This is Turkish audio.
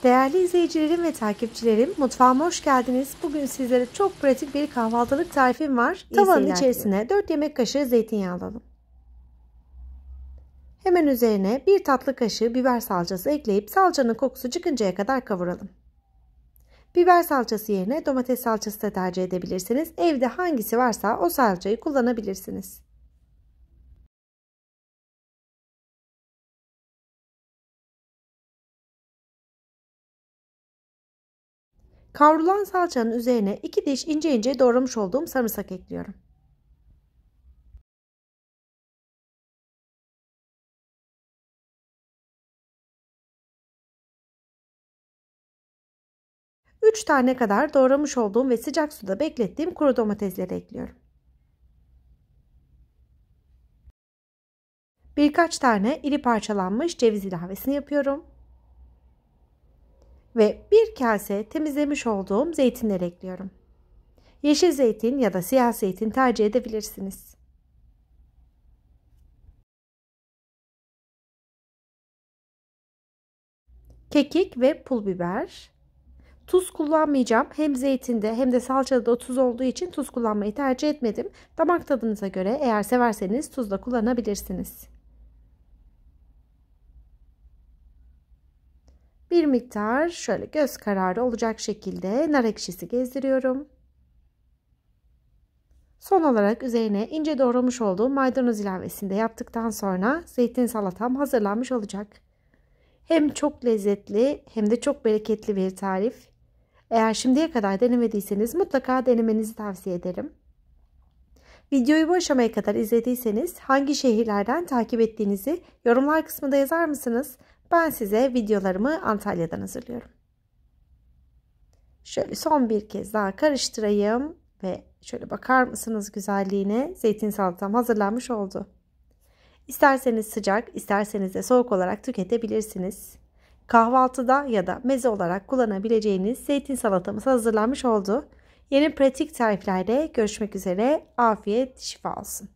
Değerli izleyicilerim ve takipçilerim, mutfağıma hoş geldiniz. Bugün sizlere çok pratik bir kahvaltılık tarifim var. Tavanın içerisine 4 yemek kaşığı zeytinyağı alalım. Hemen üzerine 1 tatlı kaşığı biber salçası ekleyip salçanın kokusu çıkıncaya kadar kavuralım. Biber salçası yerine domates salçası da tercih edebilirsiniz. Evde hangisi varsa o salçayı kullanabilirsiniz. Kavrulan salçanın üzerine 2 diş ince ince doğramış olduğum sarımsak ekliyorum. Üç tane kadar doğramış olduğum ve sıcak suda beklettiğim kuru domatesleri ekliyorum. Birkaç tane iri parçalanmış ceviz ilavesini yapıyorum. Ve bir kase temizlemiş olduğum zeytinleri ekliyorum. Yeşil zeytin ya da siyah zeytin tercih edebilirsiniz. Kekik ve pul biber. Tuz kullanmayacağım. Hem zeytinde hem de salçada da tuz olduğu için tuz kullanmayı tercih etmedim. Damak tadınıza göre eğer severseniz tuz da kullanabilirsiniz. Bir miktar şöyle göz kararı olacak şekilde nar ekşisi gezdiriyorum. Son olarak üzerine ince doğramış olduğum maydanoz ilavesini de yaptıktan sonra zeytin salatam hazırlanmış olacak. Hem çok lezzetli hem de çok bereketli bir tarif. Eğer şimdiye kadar denemediyseniz mutlaka denemenizi tavsiye ederim. Videoyu bu aşamaya kadar izlediyseniz hangi şehirlerden takip ettiğinizi yorumlar kısmında yazar mısınız? Ben size videolarımı Antalya'dan hazırlıyorum. Şöyle son bir kez daha karıştırayım ve şöyle bakar mısınız güzelliğine? Zeytin salatam hazırlanmış oldu. İsterseniz sıcak, isterseniz de soğuk olarak tüketebilirsiniz. Kahvaltıda ya da meze olarak kullanabileceğiniz zeytin salatamız hazırlanmış oldu. Yeni pratik tariflerde görüşmek üzere. Afiyet, şifa olsun.